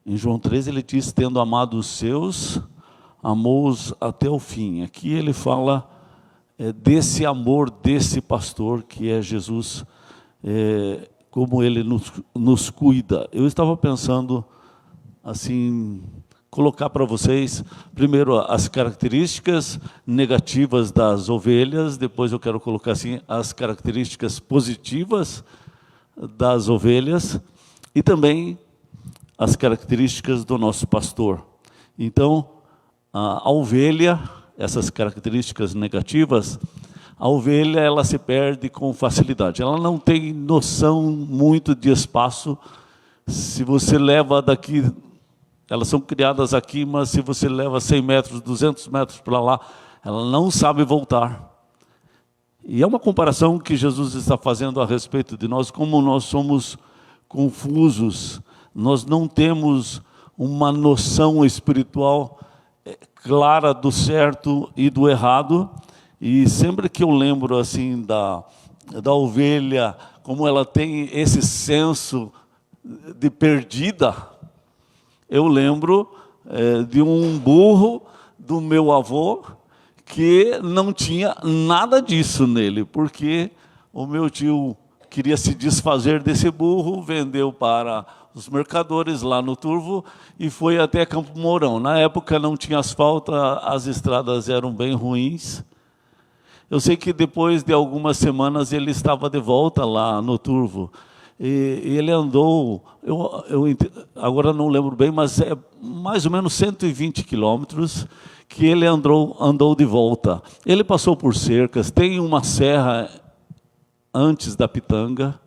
Em João 13 ele diz, tendo amado os seus, amou-os até o fim. Aqui ele fala desse amor desse pastor que é Jesus, como ele nos cuida. Eu estava pensando assim, colocar para vocês primeiro as características negativas das ovelhas, depois eu quero colocar assim as características positivas das ovelhas e também as características do nosso pastor. Então, a ovelha, essas características negativas, a ovelha ela se perde com facilidade. Ela não tem noção muito de espaço. Se você leva daqui, elas são criadas aqui, mas se você leva 100 metros, 200 metros para lá, ela não sabe voltar. E é uma comparação que Jesus está fazendo a respeito de nós, como nós somos confusos, nós não temos uma noção espiritual clara do certo e do errado. E sempre que eu lembro assim da ovelha, como ela tem esse senso de perdida, eu lembro de um burro do meu avô que não tinha nada disso nele, porque o meu tio queria se desfazer desse burro, vendeu para os mercadores lá no Turvo e foi até Campo Mourão. Na época não tinha asfalto, as estradas eram bem ruins. Eu sei que depois de algumas semanas ele estava de volta lá no Turvo. E ele andou, agora não lembro bem, mas é mais ou menos 120 quilômetros que ele andou de volta. Ele passou por cercas, tem uma serra antes da Pitanga,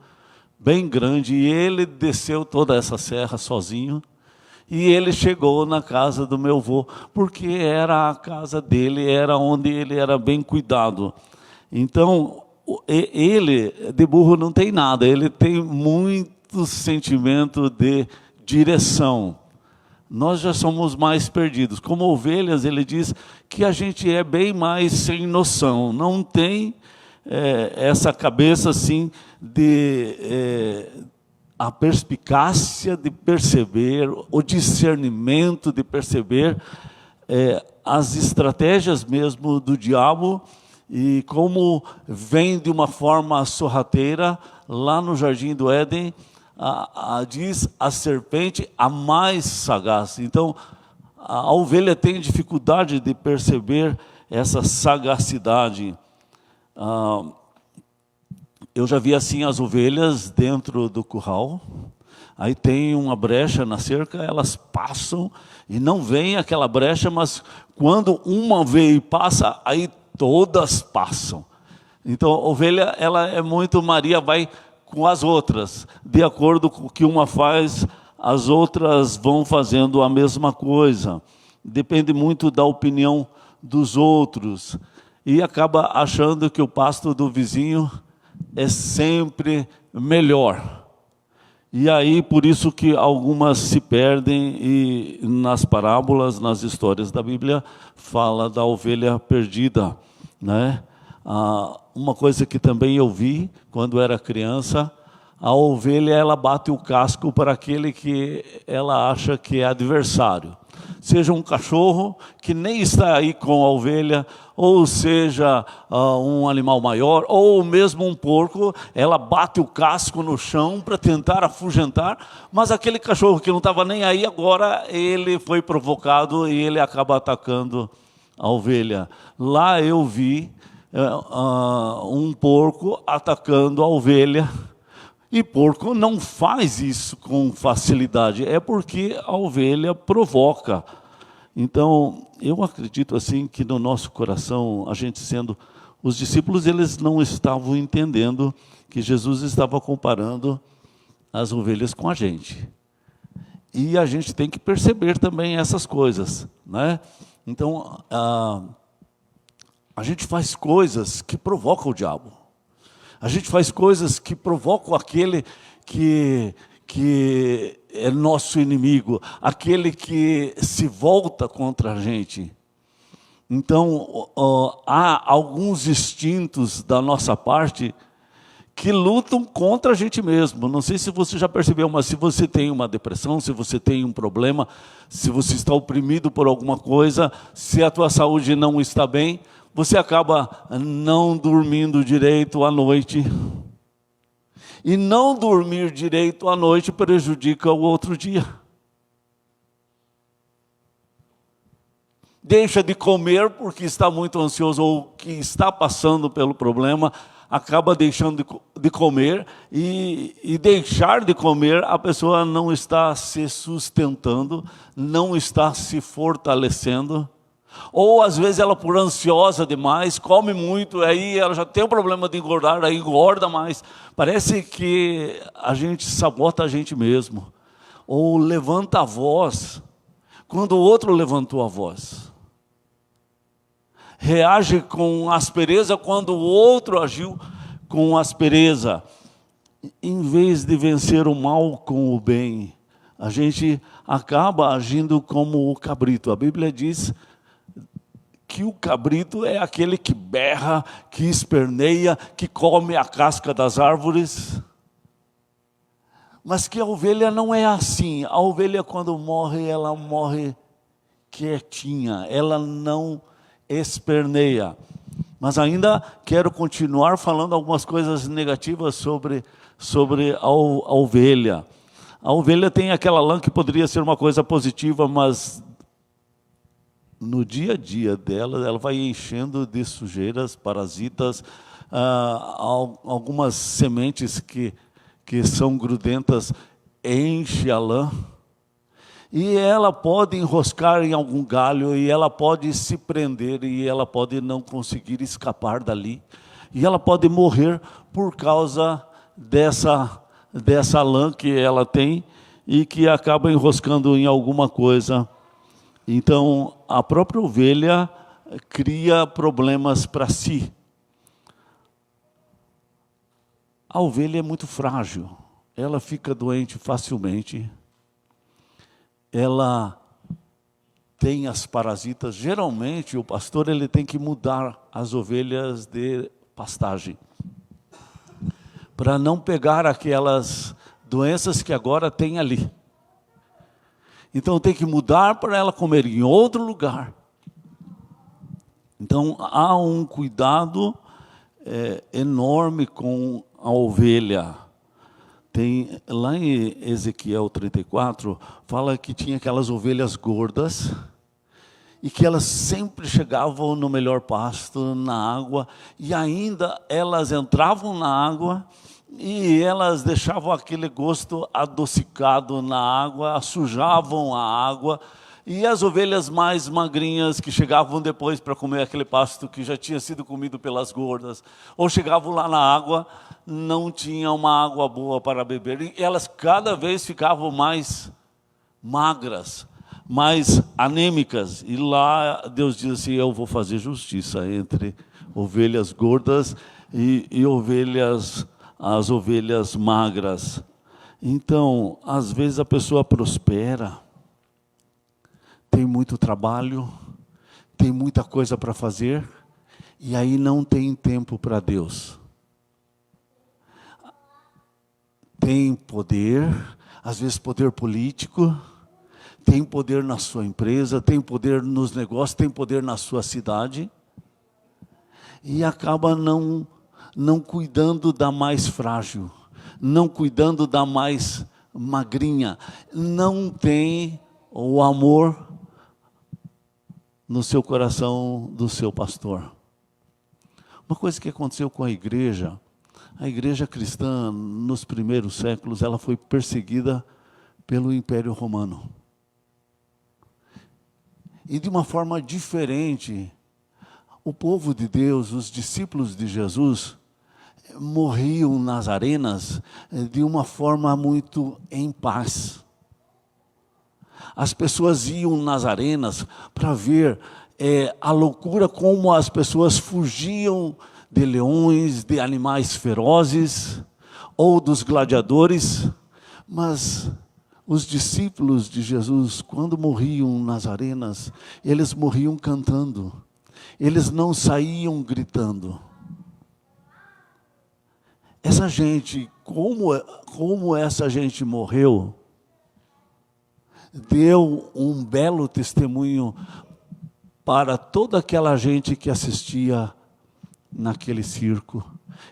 bem grande, e ele desceu toda essa serra sozinho, e ele chegou na casa do meu avô, porque era a casa dele, era onde ele era bem cuidado. Então, ele, de burro, não tem nada, ele tem muito sentimento de direção. Nós já somos mais perdidos. Como ovelhas, ele diz que a gente é bem mais sem noção, não tem essa cabeça assim de a perspicácia de perceber, o discernimento de perceber as estratégias mesmo do diabo e como vem de uma forma sorrateira. Lá no Jardim do Éden, diz a serpente a mais sagaz. Então, a ovelha tem dificuldade de perceber essa sagacidade. Eu já vi assim as ovelhas dentro do curral, aí tem uma brecha na cerca, elas passam e não vem aquela brecha, mas quando uma veio e passa, aí todas passam. Então a ovelha, ela é muito Maria, vai com as outras, de acordo com o que uma faz, as outras vão fazendo a mesma coisa, depende muito da opinião dos outros, e acaba achando que o pasto do vizinho é sempre melhor. E aí, por isso que algumas se perdem, e nas parábolas, nas histórias da Bíblia, fala da ovelha perdida, né? Uma coisa que também eu vi quando era criança, a ovelha ela bate o casco para aquele que ela acha que é adversário. Seja um cachorro que nem está aí com a ovelha, ou seja um animal maior, ou mesmo um porco, ela bate o casco no chão para tentar afugentar, mas aquele cachorro que não estava nem aí agora, ele foi provocado e ele acaba atacando a ovelha. Lá eu vi um porco atacando a ovelha, e porco não faz isso com facilidade, é porque a ovelha provoca. Então, eu acredito assim que no nosso coração, a gente sendo os discípulos, eles não estavam entendendo que Jesus estava comparando as ovelhas com a gente. E a gente tem que perceber também essas coisas, né? Então, a gente faz coisas que provocam o diabo. A gente faz coisas que provocam aquele que é nosso inimigo, aquele que se volta contra a gente. Então, há alguns instintos da nossa parte que lutam contra a gente mesmo. Não sei se você já percebeu, mas se você tem uma depressão, se você tem um problema, se você está oprimido por alguma coisa, se a tua saúde não está bem, você acaba não dormindo direito à noite. E não dormir direito à noite prejudica o outro dia. Deixa de comer porque está muito ansioso ou que está passando pelo problema, acaba deixando de comer e deixar de comer, a pessoa não está se sustentando, não está se fortalecendo. Ou às vezes ela, por ansiosa demais, come muito, aí ela já tem o problema de engordar, aí engorda mais. Parece que a gente sabota a gente mesmo. Ou levanta a voz quando o outro levantou a voz. Reage com aspereza quando o outro agiu com aspereza. Em vez de vencer o mal com o bem, a gente acaba agindo como o cabrito. A Bíblia diz que o cabrito é aquele que berra, que esperneia, que come a casca das árvores. Mas que a ovelha não é assim. A ovelha, quando morre, ela morre quietinha, ela não esperneia. Mas ainda quero continuar falando algumas coisas negativas sobre a ovelha. A ovelha tem aquela lã que poderia ser uma coisa positiva, mas no dia a dia dela, ela vai enchendo de sujeiras, parasitas, algumas sementes que são grudentas, enche a lã. E ela pode enroscar em algum galho, e ela pode se prender, e ela pode não conseguir escapar dali. E ela pode morrer por causa dessa lã que ela tem, e que acaba enroscando em alguma coisa. Então, a própria ovelha cria problemas para si. A ovelha é muito frágil, ela fica doente facilmente. Ela tem as parasitas. Geralmente o pastor ele tem que mudar as ovelhas de pastagem para não pegar aquelas doenças que agora tem ali. Então tem que mudar para ela comer em outro lugar. Então há um cuidado enorme com a ovelha. Tem, lá em Ezequiel 34, fala que tinha aquelas ovelhas gordas e que elas sempre chegavam no melhor pasto, na água, e ainda elas entravam na água e elas deixavam aquele gosto adocicado na água, sujavam a água. E as ovelhas mais magrinhas que chegavam depois para comer aquele pasto que já tinha sido comido pelas gordas, ou chegavam lá na água, não tinham uma água boa para beber. E elas cada vez ficavam mais magras, mais anêmicas. E lá Deus diz assim: eu vou fazer justiça entre ovelhas gordas e as ovelhas magras. Então, às vezes a pessoa prospera, tem muito trabalho, tem muita coisa para fazer, e aí não tem tempo para Deus. Tem poder, às vezes poder político, tem poder na sua empresa, tem poder nos negócios, tem poder na sua cidade, e acaba não cuidando da mais frágil, não cuidando da mais magrinha, não tem o amor no seu coração do seu pastor. Uma coisa que aconteceu com a igreja cristã nos primeiros séculos, ela foi perseguida pelo Império Romano. E de uma forma diferente, o povo de Deus, os discípulos de Jesus, morriam nas arenas de uma forma muito em paz. As pessoas iam nas arenas para ver a loucura, como as pessoas fugiam de leões, de animais ferozes, ou dos gladiadores. Mas os discípulos de Jesus, quando morriam nas arenas, eles morriam cantando. Eles não saíam gritando. essa gente, como essa gente morreu, deu um belo testemunho para toda aquela gente que assistia naquele circo.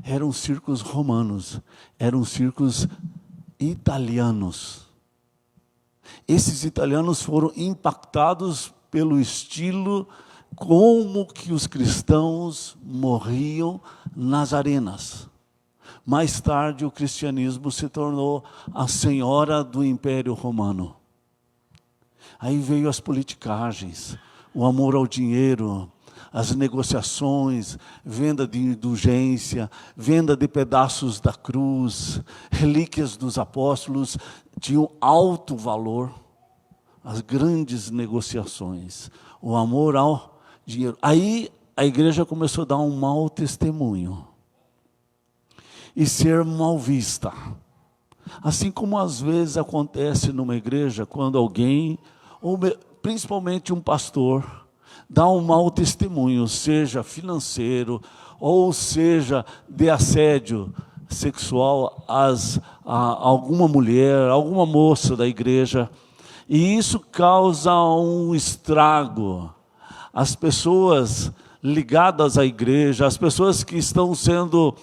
Eram circos romanos, eram circos italianos. Esses italianos foram impactados pelo estilo como que os cristãos morriam nas arenas. Mais tarde o cristianismo se tornou a senhora do Império Romano. Aí veio as politicagens, o amor ao dinheiro, as negociações, venda de indulgência, venda de pedaços da cruz, relíquias dos apóstolos, tinham alto valor. As grandes negociações, o amor ao dinheiro. Aí a igreja começou a dar um mau testemunho e ser mal vista. Assim como às vezes acontece numa igreja, quando alguém, ou principalmente um pastor, dá um mau testemunho, seja financeiro, ou seja de assédio sexual a alguma mulher, alguma moça da igreja, e isso causa um estrago. As pessoas ligadas à igreja, as pessoas que estão sendo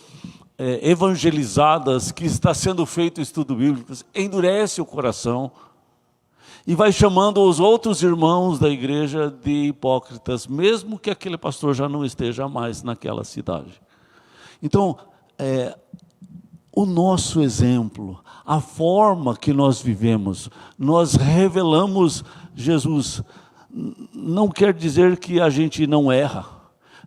evangelizadas, que está sendo feito estudo bíblico, endurece o coração e vai chamando os outros irmãos da igreja de hipócritas, mesmo que aquele pastor já não esteja mais naquela cidade. Então, o nosso exemplo, a forma que nós vivemos, nós revelamos Jesus. Não quer dizer que a gente não erra,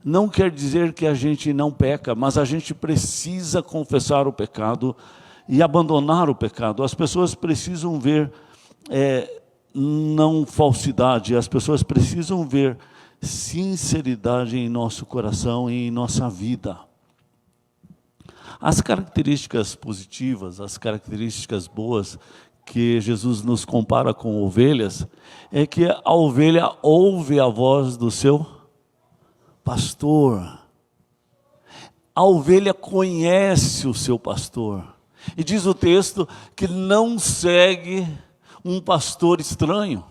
não quer dizer que a gente não peca, mas a gente precisa confessar o pecado e abandonar o pecado. As pessoas precisam ver não falsidade, as pessoas precisam ver sinceridade em nosso coração e em nossa vida. As características positivas, as características boas que Jesus nos compara com ovelhas, é que a ovelha ouve a voz do seu pastor. A ovelha conhece o seu pastor. E diz o texto que não segue um pastor estranho.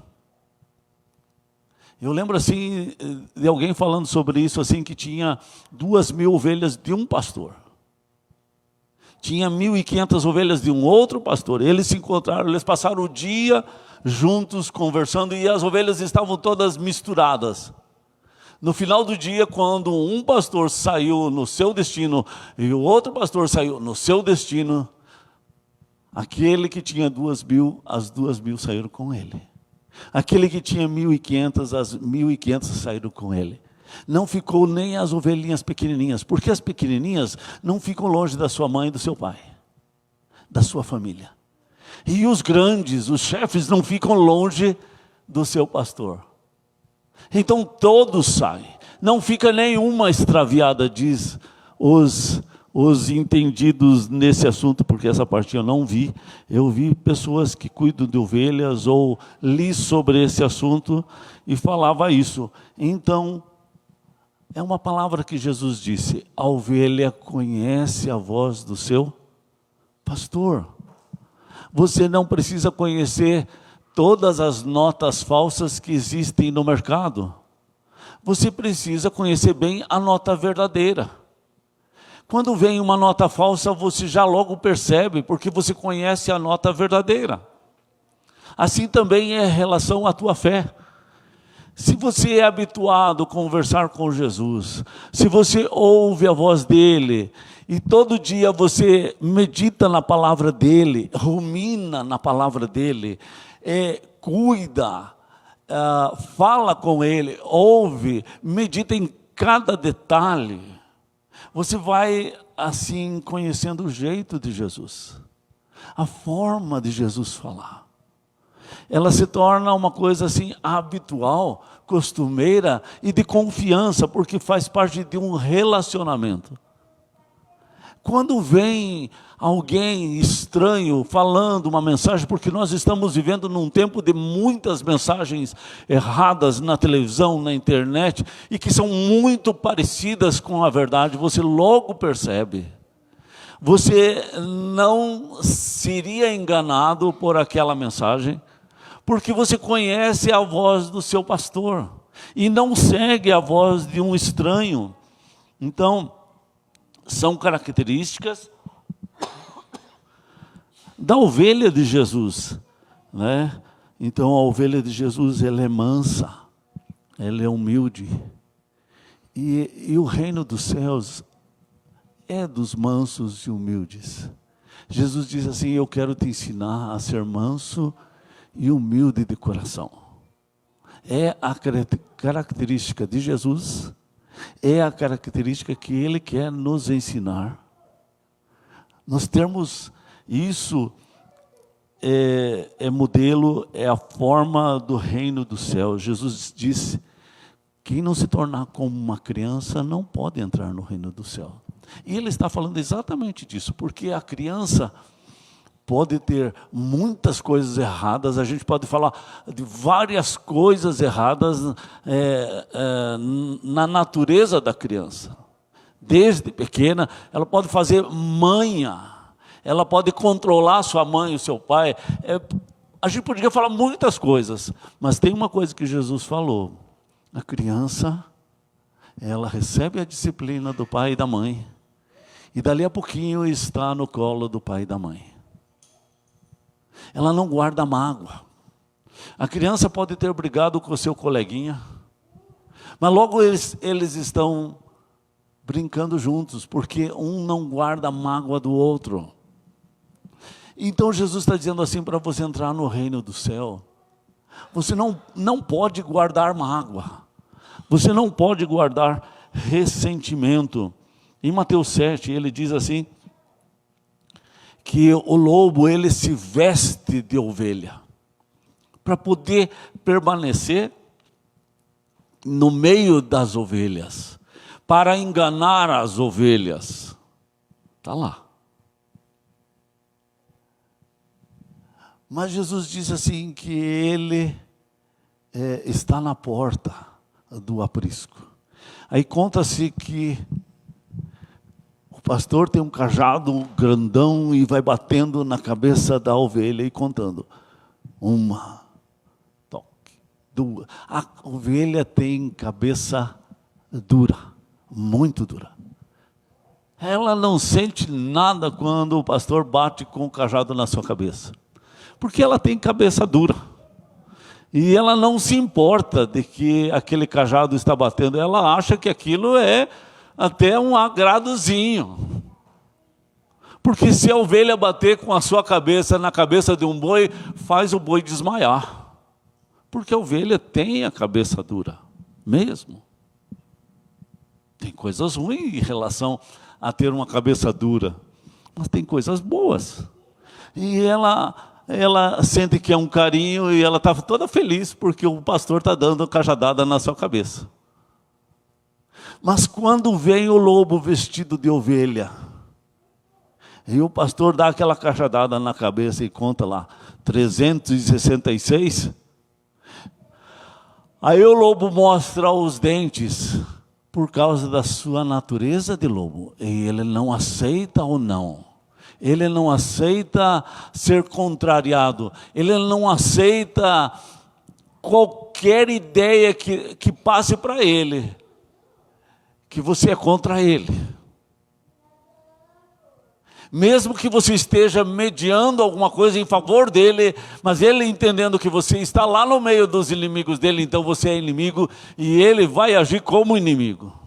Eu lembro assim de alguém falando sobre isso, assim, que tinha 2.000 ovelhas de um pastor. Tinha 1.500 ovelhas de um outro pastor. Eles se encontraram, eles passaram o dia juntos conversando e as ovelhas estavam todas misturadas. No final do dia, quando um pastor saiu no seu destino e o outro pastor saiu no seu destino, aquele que tinha 2.000, as 2.000 saíram com ele. Aquele que tinha 1.500, as 1.500 saíram com ele. Não ficou nem as ovelhinhas pequenininhas, porque as pequenininhas não ficam longe da sua mãe e do seu pai, da sua família. E os grandes, os chefes, não ficam longe do seu pastor. Então todos saem, não fica nenhuma extraviada, diz os entendidos nesse assunto, porque essa parte eu não vi. Eu vi pessoas que cuidam de ovelhas, ou li sobre esse assunto e falava isso. Então, é uma palavra que Jesus disse: a ovelha conhece a voz do seu pastor. Você não precisa conhecer todas as notas falsas que existem no mercado. Você precisa conhecer bem a nota verdadeira. Quando vem uma nota falsa, você já logo percebe, porque você conhece a nota verdadeira. Assim também é em relação à tua fé. Se você é habituado a conversar com Jesus, se você ouve a voz dele, e todo dia você medita na palavra dele, rumina na palavra dele, cuida, fala com ele, ouve, medita em cada detalhe, você vai assim conhecendo o jeito de Jesus, a forma de Jesus falar. Ela se torna uma coisa assim habitual, costumeira e de confiança, porque faz parte de um relacionamento. Quando vem alguém estranho falando uma mensagem, porque nós estamos vivendo num tempo de muitas mensagens erradas na televisão, na internet, e que são muito parecidas com a verdade, você logo percebe. você não seria enganado por aquela mensagem, porque você conhece a voz do seu pastor e não segue a voz de um estranho. Então, são características da ovelha de Jesus, né? Então, a ovelha de Jesus, ela é mansa, ela é humilde. E o reino dos céus é dos mansos e humildes. Jesus diz assim: eu quero te ensinar a ser manso e humilde de coração. É a característica de Jesus, é a característica que Ele quer nos ensinar. Nós temos isso, é modelo, é a forma do reino do céu. Jesus disse: quem não se tornar como uma criança não pode entrar no reino do céu. E Ele está falando exatamente disso, porque a criança pode ter muitas coisas erradas, a gente pode falar de várias coisas erradas na natureza da criança. Desde pequena, ela pode fazer manha, ela pode controlar sua mãe e o seu pai. A gente poderia falar muitas coisas, mas tem uma coisa que Jesus falou: a criança, ela recebe a disciplina do pai e da mãe, e dali a pouquinho está no colo do pai e da mãe. Ela não guarda mágoa. A criança pode ter brigado com o seu coleguinha, mas logo eles estão brincando juntos, porque um não guarda mágoa do outro. Então Jesus está dizendo assim: para você entrar no reino do céu, você não pode guardar mágoa, você não pode guardar ressentimento. Em Mateus 7, ele diz assim, que o lobo, ele se veste de ovelha, para poder permanecer no meio das ovelhas, para enganar as ovelhas. Está lá. Mas Jesus diz assim, que ele está na porta do aprisco. Aí conta-se que o pastor tem um cajado grandão e vai batendo na cabeça da ovelha e contando: uma, toque, duas. A ovelha tem cabeça dura, muito dura. Ela não sente nada quando o pastor bate com o cajado na sua cabeça, porque ela tem cabeça dura. E ela não se importa de que aquele cajado está batendo, ela acha que aquilo é até um agradozinho. Porque se a ovelha bater com a sua cabeça na cabeça de um boi, faz o boi desmaiar. Porque a ovelha tem a cabeça dura, mesmo. Tem coisas ruins em relação a ter uma cabeça dura, mas tem coisas boas. E ela sente que é um carinho e ela está toda feliz porque o pastor está dando cajadada na sua cabeça. Mas quando vem o lobo vestido de ovelha, e o pastor dá aquela cajadada na cabeça e conta lá, 366, aí o lobo mostra os dentes, por causa da sua natureza de lobo, e ele não aceita ou não. Ele não aceita ser contrariado, ele não aceita qualquer ideia que passe para ele, que você é contra ele. Mesmo que você esteja mediando alguma coisa em favor dele, mas ele entendendo que você está lá no meio dos inimigos dele, então você é inimigo e ele vai agir como inimigo.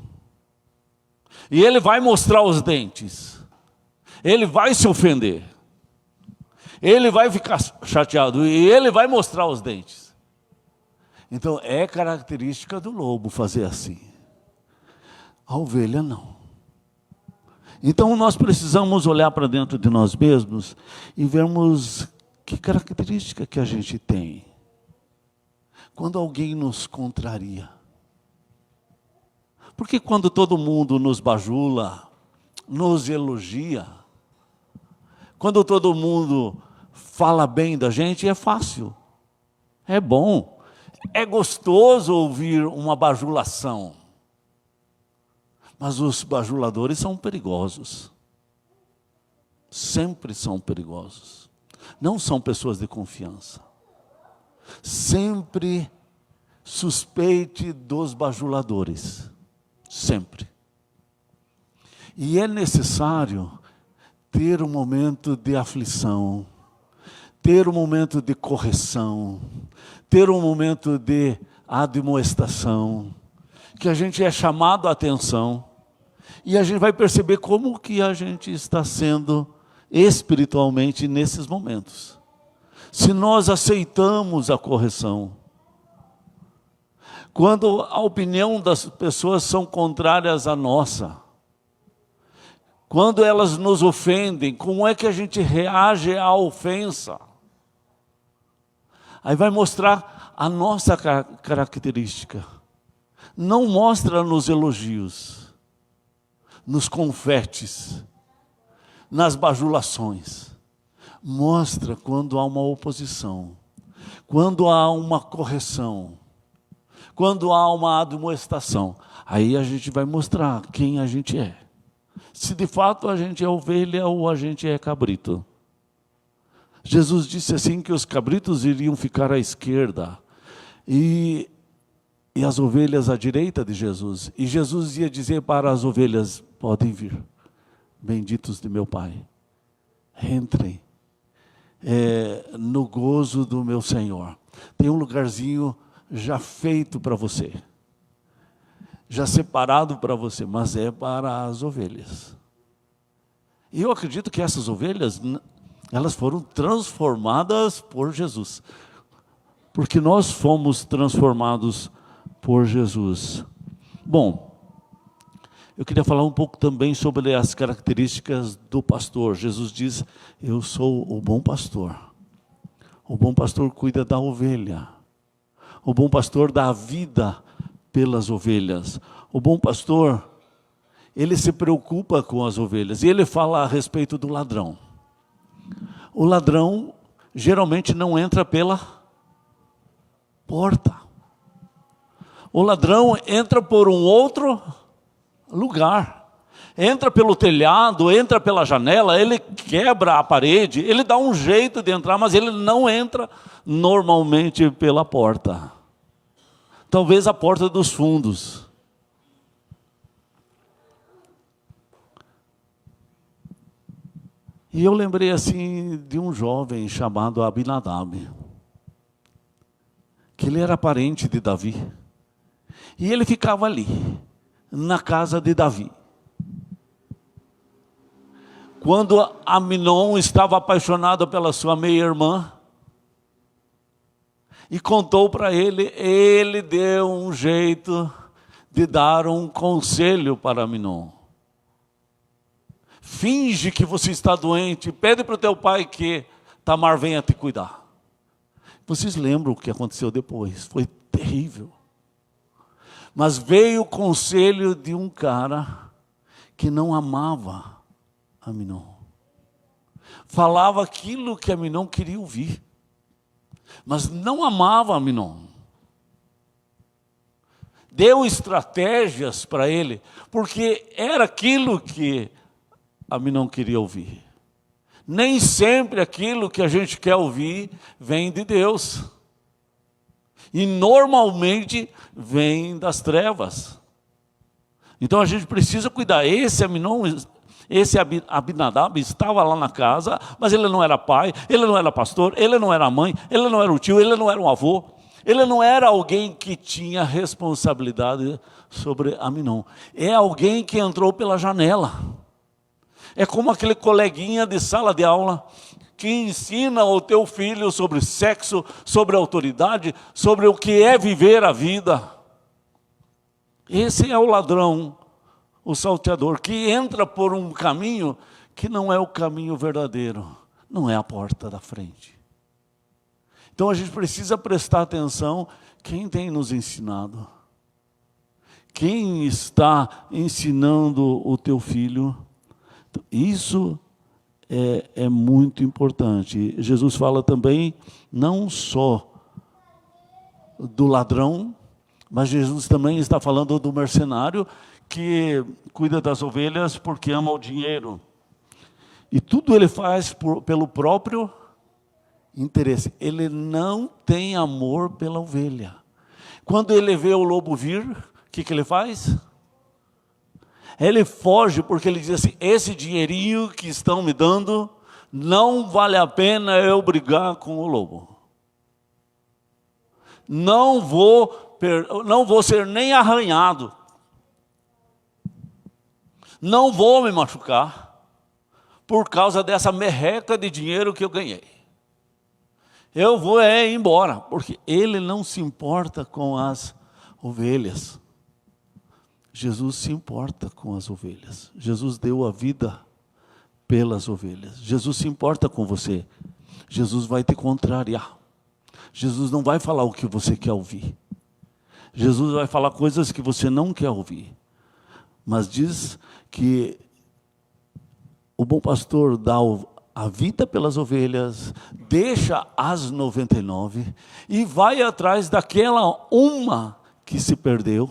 E ele vai mostrar os dentes. Ele vai se ofender, ele vai ficar chateado e ele vai mostrar os dentes. Então é característica do lobo fazer assim. A ovelha não. Então nós precisamos olhar para dentro de nós mesmos e vermos que característica que a gente tem. Quando alguém nos contraria. Porque quando todo mundo nos bajula, nos elogia, quando todo mundo fala bem da gente, é fácil, é bom, é gostoso ouvir uma bajulação. Mas os bajuladores são perigosos. sempre são perigosos. Não são pessoas de confiança. Sempre suspeite dos bajuladores. Sempre. E é necessário ter um momento de aflição, ter um momento de correção, ter um momento de admoestação, que a gente é chamado a atenção, e a gente vai perceber como que a gente está sendo espiritualmente nesses momentos. Se nós aceitamos a correção, quando a opinião das pessoas são contrárias à nossa, quando elas nos ofendem, como é que a gente reage à ofensa? Aí vai mostrar a nossa característica. Não mostra nos elogios, nos confetes, nas bajulações. Mostra quando há uma oposição, quando há uma correção, quando há uma admoestação. Aí a gente vai mostrar quem a gente é. Se de fato a gente é ovelha ou a gente é cabrito. Jesus disse assim que os cabritos iriam ficar à esquerda e as ovelhas à direita de Jesus. E Jesus ia dizer para as ovelhas: podem vir, benditos de meu Pai, entrem no gozo do meu Senhor. Tem um lugarzinho já feito para você, já separado para você, mas é para as ovelhas. E eu acredito que essas ovelhas, elas foram transformadas por Jesus, porque nós fomos transformados por Jesus. Bom, eu queria falar um pouco também sobre as características do pastor. Jesus diz: eu sou o bom pastor. O bom pastor cuida da ovelha. O bom pastor dá a vida pelas ovelhas. O bom pastor, ele se preocupa com as ovelhas. E ele fala a respeito do ladrão. O ladrão geralmente não entra pela porta. O ladrão entra por um outro lugar. Entra pelo telhado, entra pela janela, ele quebra a parede, ele dá um jeito de entrar, mas ele não entra normalmente pela porta. Talvez a porta dos fundos. E eu lembrei assim de um jovem chamado Abinadab, que ele era parente de Davi. E ele ficava ali, na casa de Davi. Quando Aminon estava apaixonado pela sua meia-irmã, e contou para ele, ele deu um jeito de dar um conselho para Aminon. Finge que você está doente, pede para o teu pai que Tamar venha te cuidar. Vocês lembram o que aconteceu depois? Foi terrível. Mas veio o conselho de um cara que não amava Aminon. Falava aquilo que Aminon queria ouvir, mas não amava Aminon. Deu estratégias para ele, porque era aquilo que Aminon queria ouvir. Nem sempre aquilo que a gente quer ouvir vem de Deus. E normalmente vem das trevas. Então a gente precisa cuidar. Esse Abinadab estava lá na casa, mas ele não era pai, ele não era pastor, ele não era mãe, ele não era um tio, ele não era um avô. Ele não era alguém que tinha responsabilidade sobre Aminon. É alguém que entrou pela janela. É como aquele coleguinha de sala de aula que ensina ao teu filho sobre sexo, sobre autoridade, sobre o que é viver a vida. Esse é o ladrão, o salteador, que entra por um caminho que não é o caminho verdadeiro, não é a porta da frente. Então a gente precisa prestar atenção quem tem nos ensinado. Quem está ensinando o teu filho? Isso é muito importante. Jesus fala também não só do ladrão, mas Jesus também está falando do mercenário que cuida das ovelhas porque ama o dinheiro. E tudo ele faz pelo próprio interesse. Ele não tem amor pela ovelha. Quando ele vê o lobo vir, o que ele faz? Ele foge porque ele diz assim, esse dinheirinho que estão me dando, não vale a pena eu brigar com o lobo. Não vou ser nem arranhado. Não vou me machucar por causa dessa merreca de dinheiro que eu ganhei. Eu vou embora, porque ele não se importa com as ovelhas. Jesus se importa com as ovelhas. Jesus deu a vida pelas ovelhas. Jesus se importa com você. Jesus vai te contrariar. Jesus não vai falar o que você quer ouvir. Jesus vai falar coisas que você não quer ouvir. Mas diz que o bom pastor dá a vida pelas ovelhas, deixa as 99 e vai atrás daquela uma que se perdeu.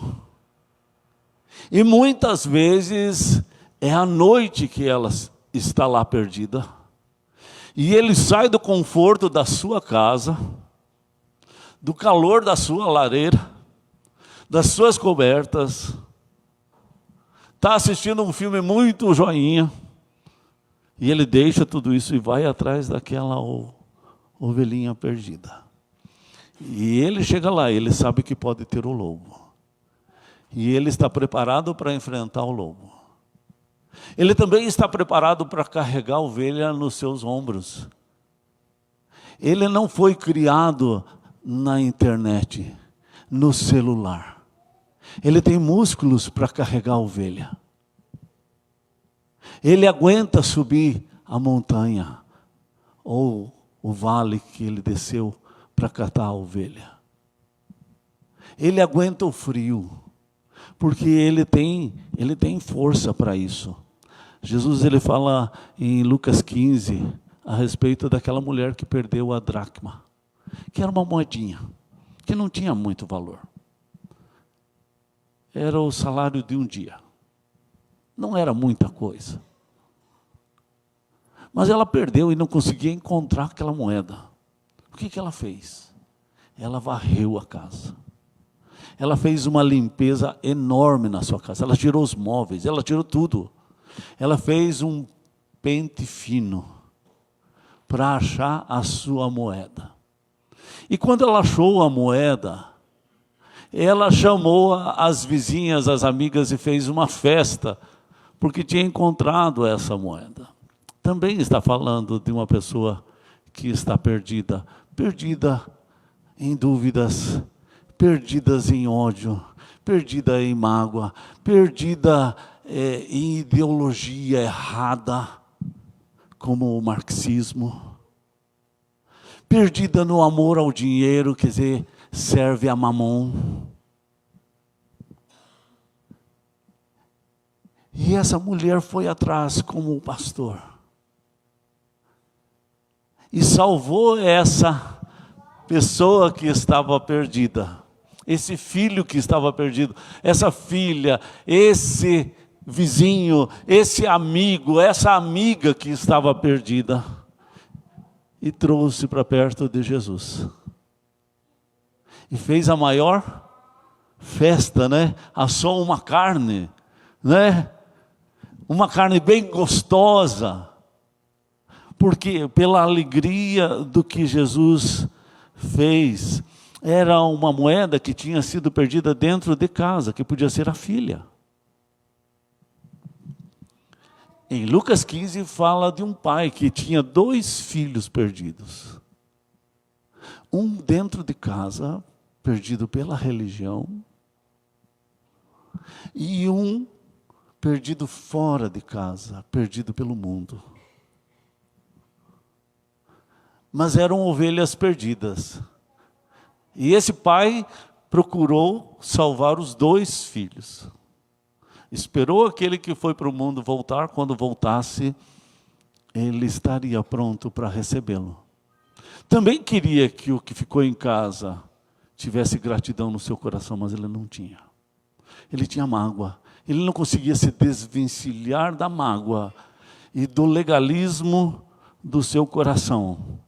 E muitas vezes é à noite que ela está lá perdida. E ele sai do conforto da sua casa, do calor da sua lareira, das suas cobertas, está assistindo um filme muito joinha, e ele deixa tudo isso e vai atrás daquela ovelhinha perdida. E ele chega lá, ele sabe que pode ter o lobo. E ele está preparado para enfrentar o lobo. Ele também está preparado para carregar a ovelha nos seus ombros. Ele não foi criado na internet, no celular. Ele tem músculos para carregar a ovelha. Ele aguenta subir a montanha ou o vale que ele desceu para catar a ovelha. Ele aguenta o frio, porque ele tem força para isso. Jesus ele fala em Lucas 15 a respeito daquela mulher que perdeu a dracma, que era uma moedinha, que não tinha muito valor. Era o salário de um dia. Não era muita coisa. Mas ela perdeu e não conseguia encontrar aquela moeda. O que ela fez? Ela varreu a casa. Ela fez uma limpeza enorme na sua casa. Ela tirou os móveis, ela tirou tudo. Ela fez um pente fino para achar a sua moeda. E quando ela achou a moeda, ela chamou as vizinhas, as amigas e fez uma festa, porque tinha encontrado essa moeda. Também está falando de uma pessoa que está perdida, perdida em dúvidas, perdidas em ódio, perdida em mágoa, perdida em ideologia errada, como o marxismo, perdida no amor ao dinheiro, quer dizer, serve a mamon. E essa mulher foi atrás como o pastor e salvou essa pessoa que estava perdida, esse filho que estava perdido, essa filha, esse vizinho, esse amigo, essa amiga que estava perdida, e trouxe para perto de Jesus. E fez a maior festa, né? Assou uma carne, né? Uma carne bem gostosa. Porque pela alegria do que Jesus fez. Era uma moeda que tinha sido perdida dentro de casa, que podia ser a filha. Em Lucas 15 fala de um pai que tinha 2 filhos perdidos. Um dentro de casa, perdido pela religião, e um perdido fora de casa, perdido pelo mundo. Mas eram ovelhas perdidas. E esse pai procurou salvar os 2 filhos. Esperou aquele que foi para o mundo voltar. Quando voltasse, ele estaria pronto para recebê-lo. Também queria que o que ficou em casa tivesse gratidão no seu coração, mas ele não tinha. Ele tinha mágoa. Ele não conseguia se desvencilhar da mágoa. e do legalismo do seu coração.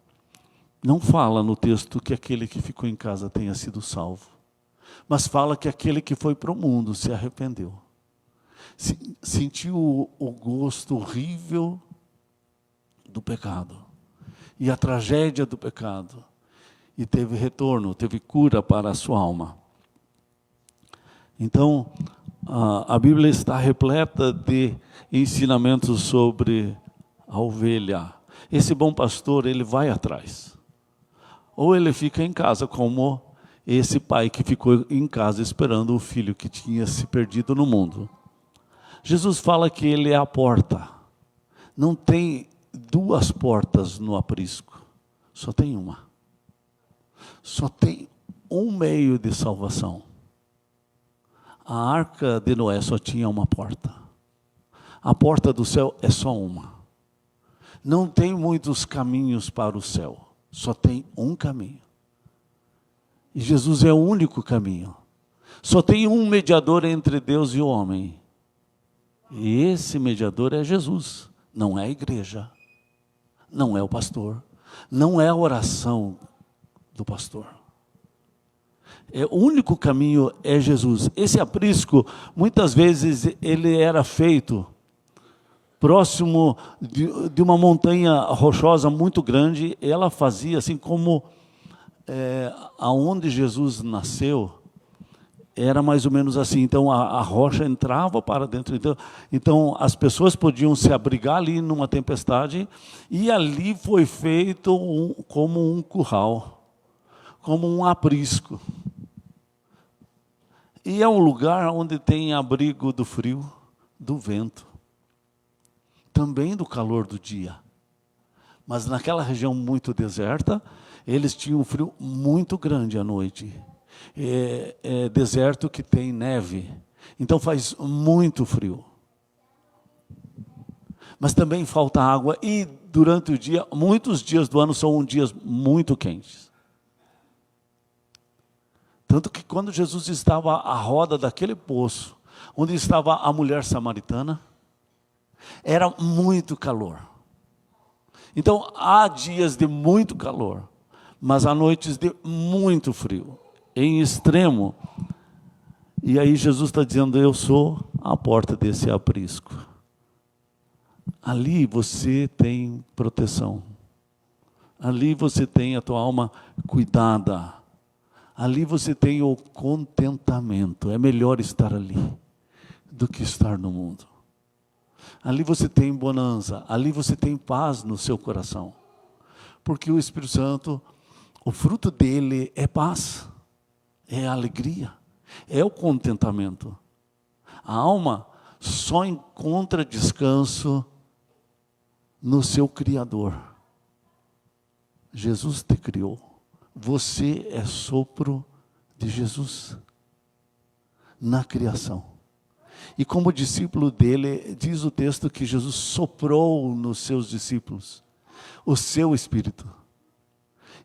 Não fala no texto que aquele que ficou em casa tenha sido salvo, mas fala que aquele que foi para o mundo se arrependeu. Sentiu o gosto horrível do pecado e a tragédia do pecado, e teve retorno, teve cura para a sua alma. Então, a Bíblia está repleta de ensinamentos sobre a ovelha. Esse bom pastor, ele vai atrás. Ou ele fica em casa, como esse pai que ficou em casa esperando o filho que tinha se perdido no mundo. Jesus fala que ele é a porta. Não tem duas portas no aprisco, só tem uma. Só tem um meio de salvação. A arca de Noé só tinha uma porta. A porta do céu é só uma. Não tem muitos caminhos para o céu, só tem um caminho. E Jesus é o único caminho. Só tem um mediador entre Deus e o homem. E esse mediador é Jesus, não é a igreja, não é o pastor, não é a oração do pastor. O único caminho é Jesus. Esse aprisco, muitas vezes, ele era feito próximo de uma montanha rochosa muito grande. Ela fazia assim como aonde Jesus nasceu, era mais ou menos assim. Então a rocha entrava para dentro. Então as pessoas podiam se abrigar ali numa tempestade, e ali foi feito como um curral, como um aprisco. E é um lugar onde tem abrigo do frio, do vento, também do calor do dia. Mas naquela região muito deserta, eles tinham um frio muito grande à noite. É deserto que tem neve, então faz muito frio. Mas também falta água, e durante o dia, muitos dias do ano são dias muito quentes. Tanto que quando Jesus estava à roda daquele poço, onde estava a mulher samaritana, era muito calor. Então há dias de muito calor, mas há noites de muito frio, em extremo. E aí Jesus está dizendo: eu sou a porta desse aprisco. Ali você tem proteção. Ali você tem a tua alma cuidada. Ali você tem o contentamento. É melhor estar ali do que estar no mundo. Ali você tem bonança. Ali você tem paz no seu coração. Porque o Espírito Santo, o fruto dele é paz, é alegria, é o contentamento. A alma só encontra descanso no seu Criador. Jesus te criou. Você é sopro de Jesus na criação. E como discípulo dele, diz o texto que Jesus soprou nos seus discípulos o seu Espírito.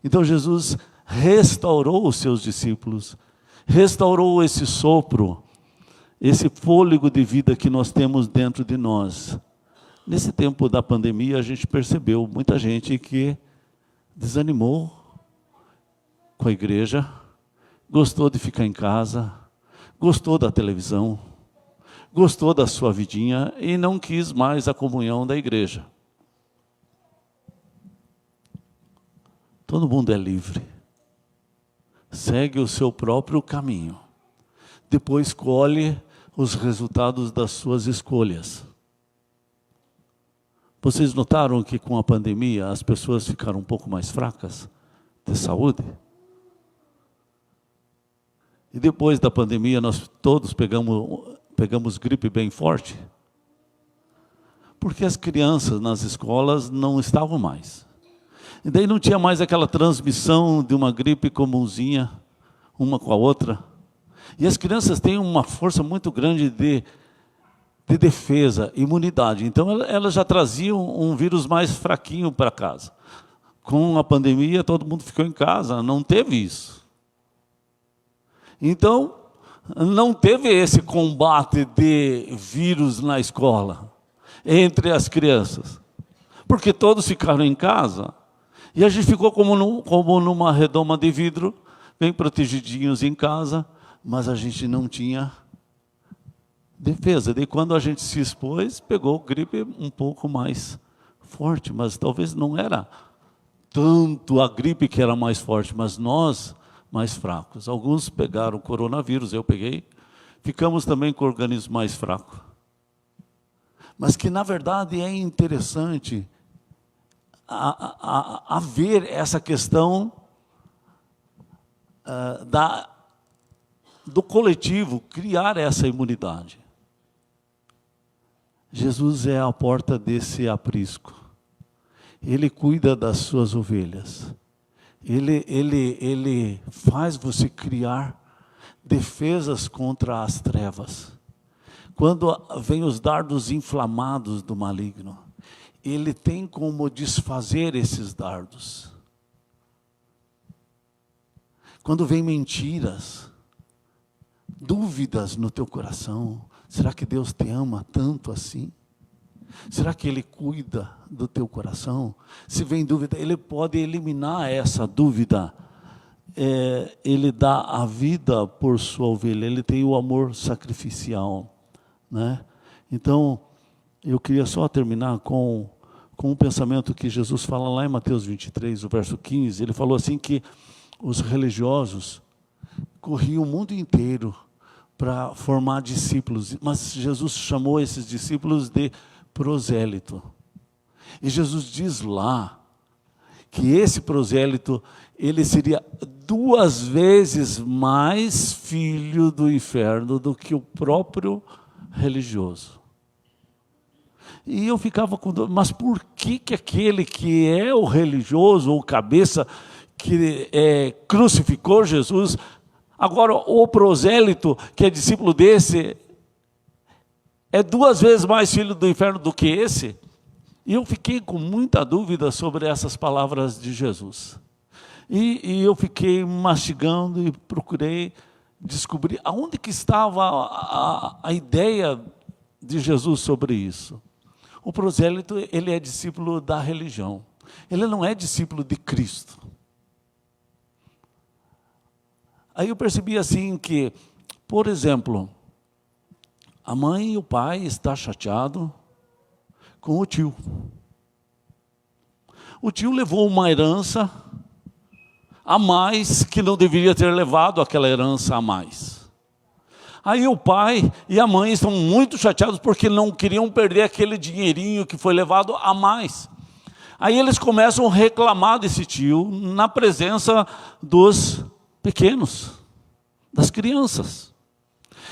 Então Jesus restaurou os seus discípulos, restaurou esse sopro, esse fôlego de vida que nós temos dentro de nós. Nesse tempo da pandemia, a gente percebeu muita gente que desanimou com a igreja, gostou de ficar em casa, gostou da televisão, gostou da sua vidinha e não quis mais a comunhão da igreja. Todo mundo é livre. Segue o seu próprio caminho. Depois colhe os resultados das suas escolhas. Vocês notaram que com a pandemia as pessoas ficaram um pouco mais fracas de saúde? E depois da pandemia nós todos pegamos gripe bem forte. Porque as crianças nas escolas não estavam mais. E daí não tinha mais aquela transmissão de uma gripe comumzinha, uma com a outra. E as crianças têm uma força muito grande de defesa, imunidade. Então elas já traziam um vírus mais fraquinho para casa. Com a pandemia todo mundo ficou em casa, não teve isso. Então não teve esse combate de vírus na escola, entre as crianças. porque todos ficaram em casa. E a gente ficou como numa redoma de vidro, bem protegidinhos em casa, mas a gente não tinha defesa. Daí quando a gente se expôs, pegou gripe um pouco mais forte, mas talvez não era tanto a gripe que era mais forte, mas nós mais fracos. Alguns pegaram coronavírus, eu peguei, ficamos também com o organismo mais fraco. Mas que na verdade é interessante a ver essa questão do coletivo, criar essa imunidade. Jesus é a porta desse aprisco. Ele cuida das suas ovelhas. Ele faz você criar defesas contra as trevas. Quando vem os dardos inflamados do maligno, ele tem como desfazer esses dardos. Quando vem mentiras, dúvidas no teu coração, será que Deus te ama tanto assim? Será que Ele cuida do teu coração? Se vem dúvida, Ele pode eliminar essa dúvida. Ele dá a vida por sua ovelha, Ele tem o amor sacrificial, né? Então, eu queria só terminar com um pensamento que Jesus fala lá em Mateus 23, o verso 15. Ele falou assim que os religiosos corriam o mundo inteiro para formar discípulos, mas Jesus chamou esses discípulos de prosélito. E Jesus diz lá que esse prosélito, ele seria 2 vezes mais filho do inferno do que o próprio religioso. E eu ficava com dúvida, mas por que aquele que é o religioso, ou cabeça, que crucificou Jesus, agora o prosélito, que é discípulo desse, é 2 vezes mais filho do inferno do que esse? E eu fiquei com muita dúvida sobre essas palavras de Jesus. E eu fiquei mastigando e procurei descobrir aonde que estava a ideia de Jesus sobre isso. O prosélito, ele é discípulo da religião. Ele não é discípulo de Cristo. Aí eu percebi assim que, por exemplo, a mãe e o pai estão chateados com o tio. O tio levou uma herança a mais que não deveria ter levado aquela herança a mais. Aí o pai e a mãe estão muito chateados porque não queriam perder aquele dinheirinho que foi levado a mais. Aí eles começam a reclamar desse tio na presença dos pequenos, das crianças.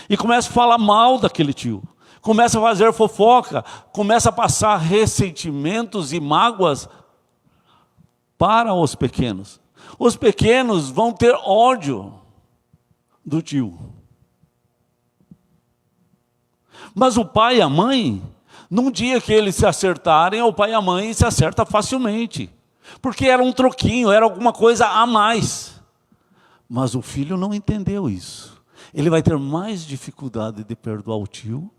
E começam a falar mal daquele tio. Começa a fazer fofoca, começa a passar ressentimentos e mágoas para os pequenos. Os pequenos vão ter ódio do tio. Mas o pai e a mãe, num dia que eles se acertarem, o pai e a mãe se acertam facilmente. Porque era um troquinho, era alguma coisa a mais. Mas o filho não entendeu isso. Ele vai ter mais dificuldade de perdoar o tio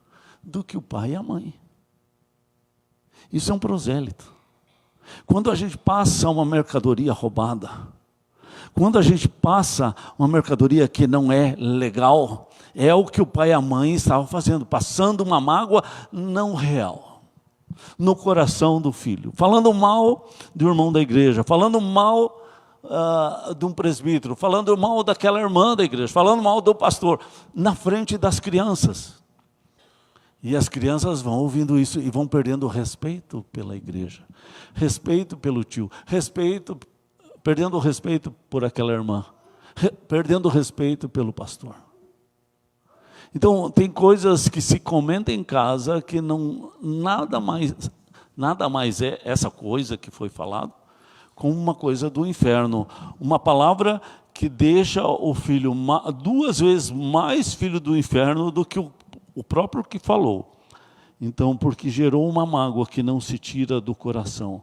do que o pai e a mãe. Isso é um prosélito. Quando a gente passa uma mercadoria roubada, quando a gente passa uma mercadoria que não é legal, é o que o pai e a mãe estavam fazendo, passando uma mágoa não real no coração do filho, falando mal do irmão da igreja, falando mal de um presbítero, falando mal daquela irmã da igreja, falando mal do pastor, na frente das crianças. E as crianças vão ouvindo isso e vão perdendo o respeito pela igreja, respeito pelo tio, perdendo o respeito por aquela irmã, perdendo o respeito pelo pastor. Então, tem coisas que se comentam em casa que nada mais é essa coisa que foi falado, como uma coisa do inferno. Uma palavra que deixa o filho 2 vezes mais filho do inferno do que o próprio que falou. Então, porque gerou uma mágoa que não se tira do coração.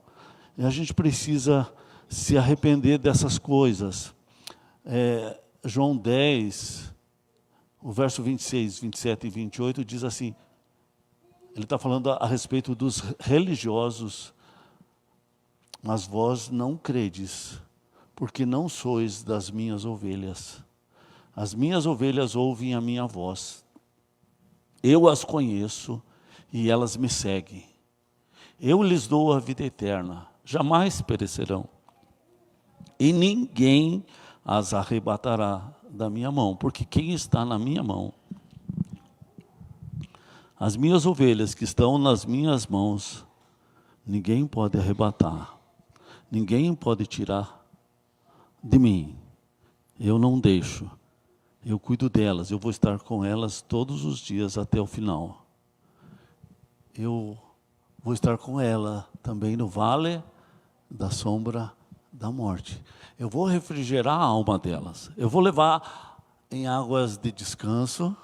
E a gente precisa se arrepender dessas coisas. João 10, o verso 26, 27 e 28 diz assim, ele está falando a respeito dos religiosos mas vós não credes, porque não sois das minhas ovelhas. As minhas ovelhas ouvem a minha voz. Eu as conheço e elas me seguem. Eu lhes dou a vida eterna, jamais perecerão. E ninguém as arrebatará da minha mão, porque quem está na minha mão, as minhas ovelhas que estão nas minhas mãos, ninguém pode arrebatar, ninguém pode tirar de mim. Eu não deixo, eu cuido delas, eu vou estar com elas todos os dias até o final. Eu vou estar com ela também no vale da sombra da morte. Eu vou refrigerar a alma delas, eu vou levar em águas de descanso,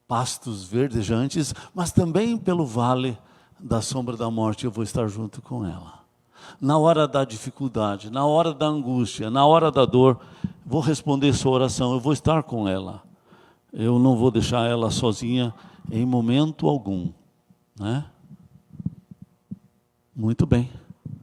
pastos verdejantes, mas também pelo vale da sombra da morte eu vou estar junto com ela. Na hora da dificuldade, na hora da angústia, na hora da dor, vou responder sua oração, eu vou estar com ela. Eu não vou deixar ela sozinha em momento algum, né? Muito bem.